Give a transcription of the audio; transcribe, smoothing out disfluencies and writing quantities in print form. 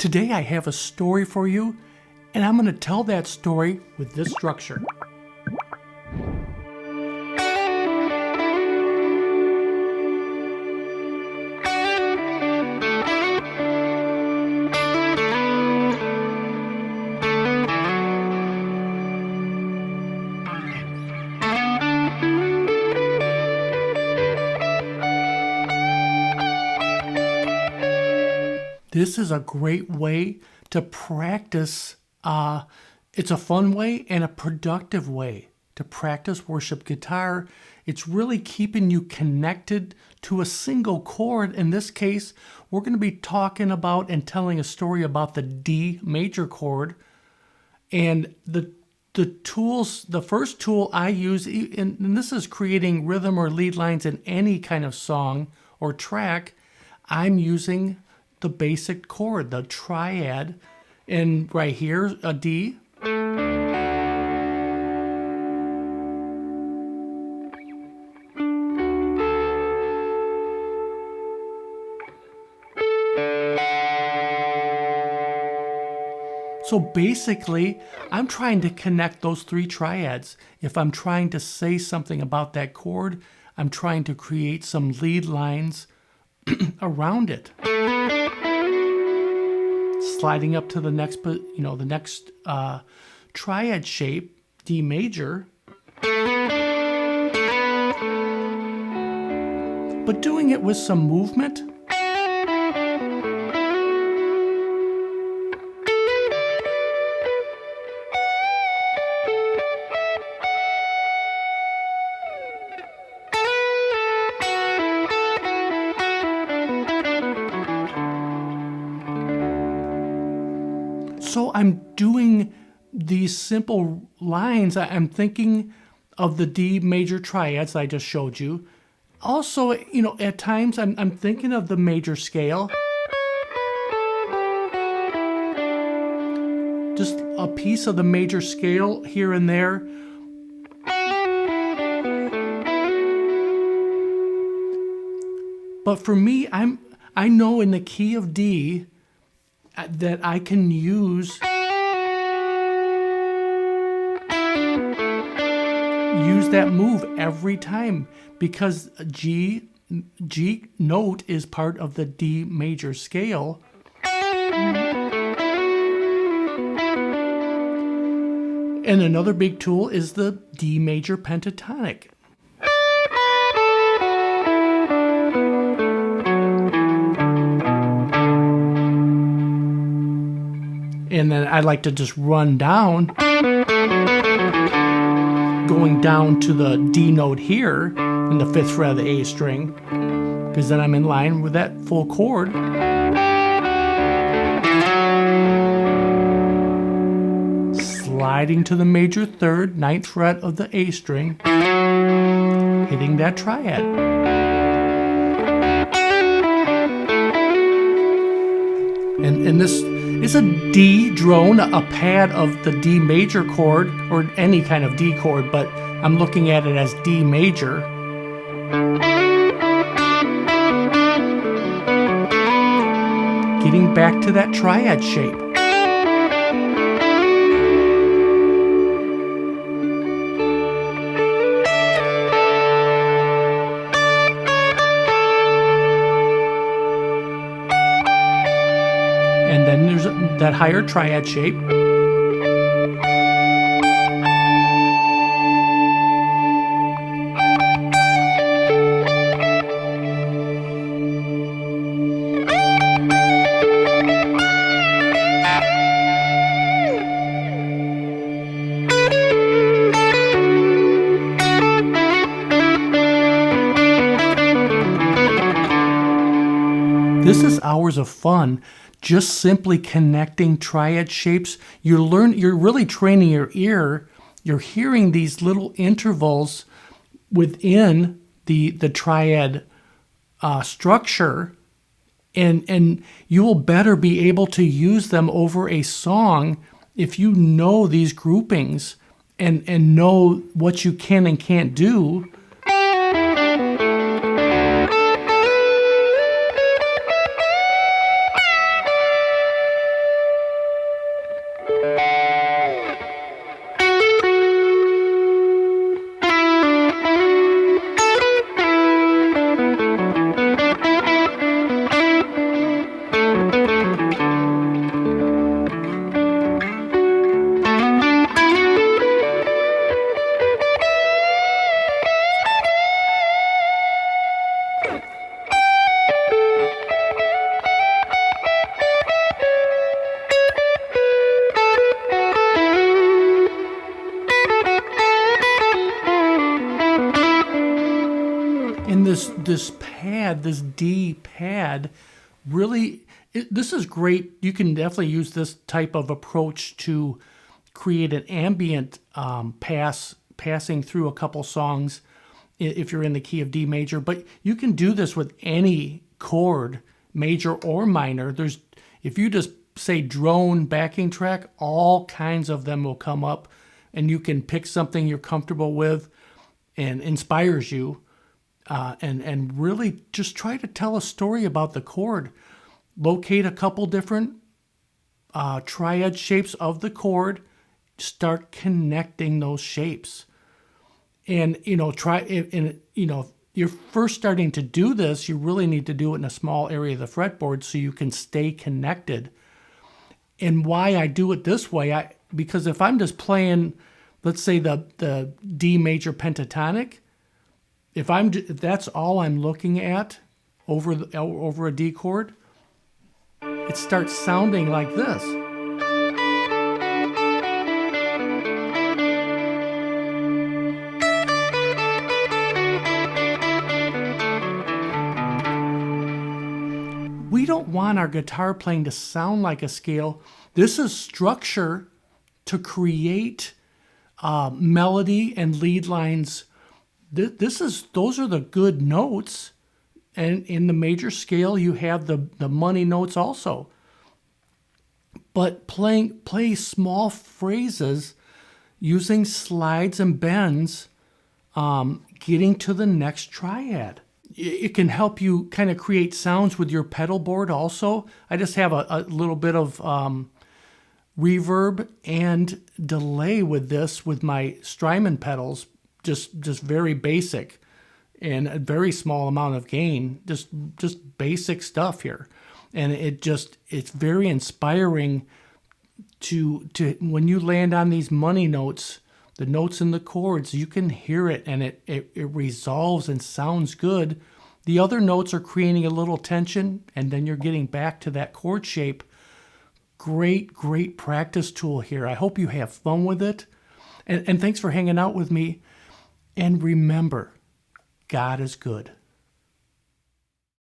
Today I have a story for you, and I'm going to tell that story with this structure. This is a great way to practice. It's a fun way and a productive way to practice worship guitar. It's really keeping you connected to a single chord. In this case, we're going to be talking about and telling a story about the D major chord. And the tools, the first tool I use, and this is creating rhythm or lead lines in any kind of song or track, I'm using the basic chord, the triad, and right here, a D. So basically, I'm trying to connect those three triads. If I'm trying to say something about that chord, I'm trying to create some lead lines around it. Sliding up to the next, the next triad shape, D major. But doing it with some movement. So I'm doing these simple lines. I'm thinking of the D major triads I just showed you. Also, at times I'm thinking of the major scale. Just a piece of the major scale here and there. But for me, I know in the key of D that I can use that move every time, because G note is part of the D major scale. And another big tool is the D major pentatonic. And then I like to just run down, going down to the D note here in the 5th fret of the A string, because then I'm in line with that full chord. Sliding to the major 3rd, 9th fret of the A string, hitting that triad. And this is a D drone, a pad of the D major chord, or any kind of D chord, but I'm looking at it as D major. Getting back to that triad shape. And then there's that higher triad shape. This is hours of fun. Just simply connecting triad shapes. You're really training your ear. You're hearing these little intervals within the triad structure, and you will better be able to use them over a song if you know these groupings and know what you can and can't do. this pad, this D pad, really, this is great. You can definitely use this type of approach to create an ambient passing through a couple songs if you're in the key of D major. But you can do this with any chord, major or minor. If you just say drone backing track, all kinds of them will come up, and you can pick something you're comfortable with and inspires you, and really just try to tell a story about the chord. Locate a couple different triad shapes of the chord, start connecting those shapes. And, if you're first starting to do this, you really need to do it in a small area of the fretboard so you can stay connected. And why I do it this way, because if I'm just playing, let's say the D major pentatonic, if that's all I'm looking at over a D chord, it starts sounding like this. We don't want our guitar playing to sound like a scale. This is structure to create melody and lead lines. Those are the good notes. And in the major scale, you have the money notes also. But play small phrases using slides and bends, getting to the next triad. It can help you kind of create sounds with your pedal board also. I just have a little bit of reverb and delay with this with my Strymon pedals, just very basic, and a very small amount of gain, just basic stuff here. And it's very inspiring to when you land on these money notes, the notes in the chords, you can hear it, and it resolves and sounds good. The other notes are creating a little tension, and then you're getting back to that chord shape. Great practice tool here. I hope you have fun with it. And thanks for hanging out with me. And remember, God is good.